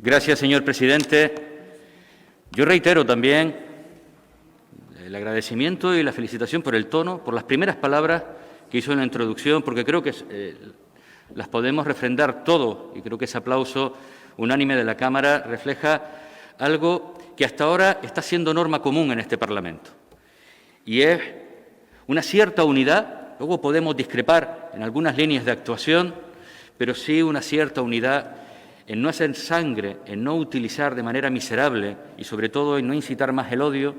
Gracias, señor presidente. Yo reitero también el agradecimiento y la felicitación por el tono, por las primeras palabras que hizo en la introducción, porque creo que las podemos refrendar todos y creo que ese aplauso unánime de la Cámara refleja algo que hasta ahora está siendo norma común en este Parlamento, y es una cierta unidad. Luego podemos discrepar en algunas líneas de actuación, pero sí una cierta unidad en no hacer sangre, en no utilizar de manera miserable y, sobre todo, en no incitar más el odio,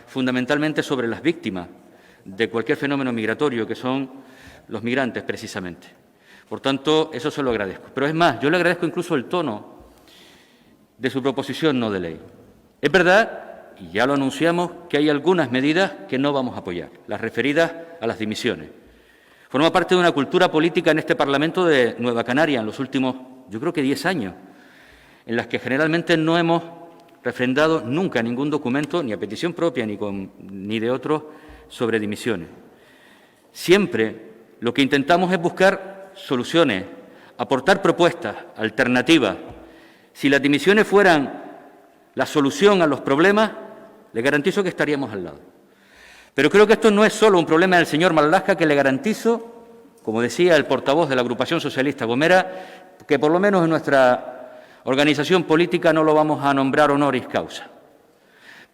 fundamentalmente sobre las víctimas de cualquier fenómeno migratorio, que son los migrantes, precisamente. Por tanto, eso se lo agradezco. Pero es más, yo le agradezco incluso el tono de su proposición no de ley. Es verdad, y ya lo anunciamos, que hay algunas medidas que no vamos a apoyar, las referidas a las dimisiones. Forma parte de una cultura política en este Parlamento de Nueva Canaria en los últimos, yo creo que 10 años, en las que generalmente no hemos refrendado nunca ningún documento, ni a petición propia ni de otros, sobre dimisiones. Siempre lo que intentamos es buscar soluciones, aportar propuestas, alternativas. Si las dimisiones fueran la solución a los problemas, le garantizo que estaríamos al lado. Pero creo que esto no es solo un problema del señor Marlaska, que le garantizo, como decía el portavoz de la agrupación socialista Gomera, que por lo menos en nuestra organización política no lo vamos a nombrar honoris causa.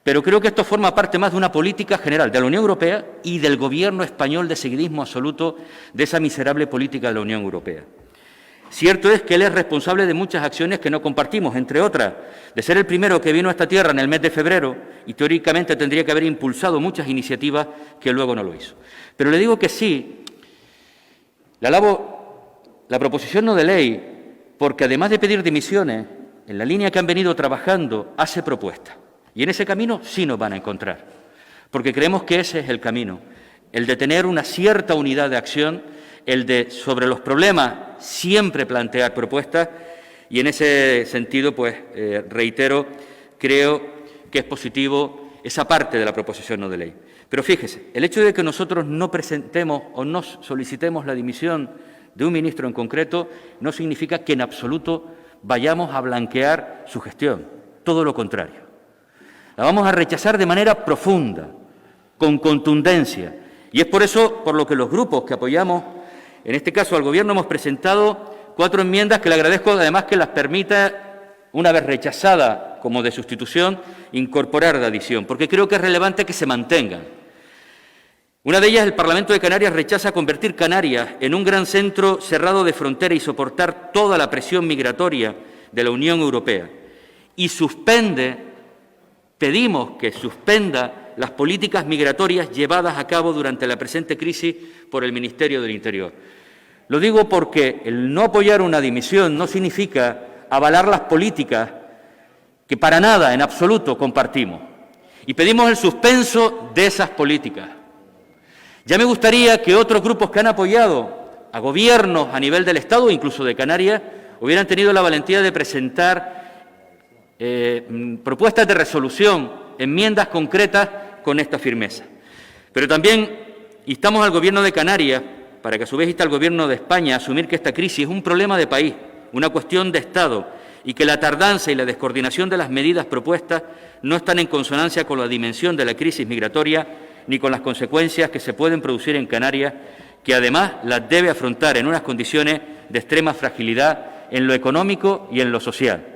Pero creo que esto forma parte más de una política general de la Unión Europea y del Gobierno español de seguidismo absoluto de esa miserable política de la Unión Europea. Cierto es que él es responsable de muchas acciones que no compartimos, entre otras, de ser el primero que vino a esta tierra en el mes de febrero y teóricamente tendría que haber impulsado muchas iniciativas que luego no lo hizo. Pero le digo que sí, le alabo la proposición no de ley, porque además de pedir dimisiones, en la línea que han venido trabajando, hace propuestas. Y en ese camino sí nos van a encontrar, porque creemos que ese es el camino, el de tener una cierta unidad de acción, el de, sobre los problemas, siempre plantear propuestas, y en ese sentido, pues, reitero, creo que es positivo esa parte de la proposición no de ley. Pero fíjese, el hecho de que nosotros no presentemos o no solicitemos la dimisión de un ministro en concreto no significa que en absoluto vayamos a blanquear su gestión, todo lo contrario. La vamos a rechazar de manera profunda, con contundencia, y es por eso por lo que los grupos que apoyamos, en este caso al Gobierno, hemos presentado 4 enmiendas que le agradezco además que las permita, una vez rechazada como de sustitución, incorporar de adición, porque creo que es relevante que se mantengan. Una de ellas, el Parlamento de Canarias rechaza convertir Canarias en un gran centro cerrado de frontera y soportar toda la presión migratoria de la Unión Europea. Y pedimos que suspenda las políticas migratorias llevadas a cabo durante la presente crisis por el Ministerio del Interior. Lo digo porque el no apoyar una dimisión no significa avalar las políticas que para nada, en absoluto, compartimos. Y pedimos el suspenso de esas políticas. Ya me gustaría que otros grupos que han apoyado a gobiernos a nivel del Estado, incluso de Canarias, hubieran tenido la valentía de presentar propuestas de resolución, enmiendas concretas con esta firmeza. Pero también instamos al Gobierno de Canarias, para que a su vez inste al Gobierno de España a asumir que esta crisis es un problema de país, una cuestión de Estado, y que la tardanza y la descoordinación de las medidas propuestas no están en consonancia con la dimensión de la crisis migratoria ni con las consecuencias que se pueden producir en Canarias, que además las debe afrontar en unas condiciones de extrema fragilidad en lo económico y en lo social.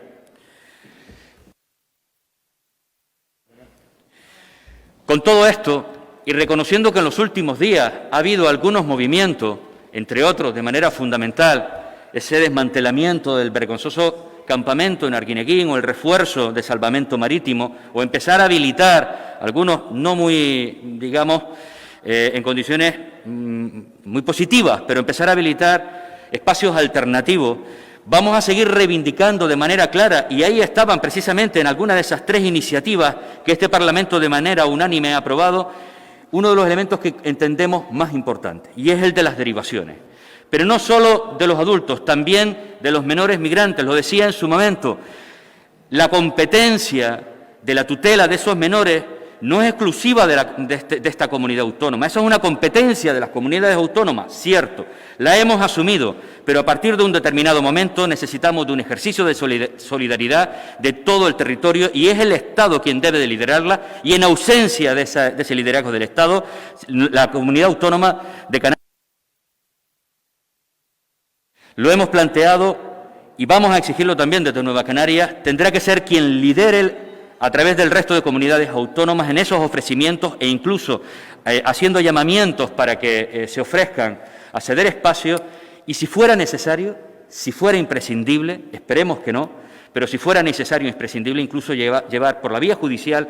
Con todo esto, y reconociendo que en los últimos días ha habido algunos movimientos, entre otros de manera fundamental, ese desmantelamiento del vergonzoso campamento en Arguineguín o el refuerzo de salvamento marítimo o empezar a habilitar algunos no muy, digamos, en condiciones muy positivas, pero empezar a habilitar espacios alternativos, vamos a seguir reivindicando de manera clara, y ahí estaban precisamente en alguna de esas 3 iniciativas que este Parlamento de manera unánime ha aprobado, uno de los elementos que entendemos más importantes, y es el de las derivaciones. Pero no solo de los adultos, también de los menores migrantes. Lo decía en su momento, la competencia de la tutela de esos menores no es exclusiva de esta comunidad autónoma. Eso es una competencia de las comunidades autónomas, cierto, la hemos asumido, pero a partir de un determinado momento necesitamos de un ejercicio de solidaridad de todo el territorio y es el Estado quien debe de liderarla y en ausencia de ese liderazgo del Estado, la comunidad autónoma de Canarias lo hemos planteado y vamos a exigirlo también desde Nueva Canarias, tendrá que ser quien lidere a través del resto de comunidades autónomas en esos ofrecimientos e incluso haciendo llamamientos para que se ofrezcan a ceder espacios y si fuera necesario, si fuera imprescindible, esperemos que no, pero si fuera necesario e imprescindible incluso llevar por la vía judicial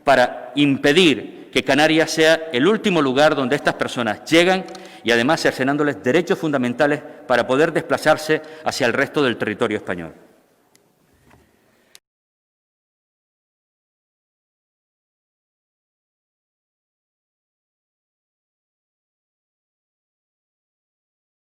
para impedir que Canarias sea el último lugar donde estas personas llegan y además cercenándoles derechos fundamentales para poder desplazarse hacia el resto del territorio español.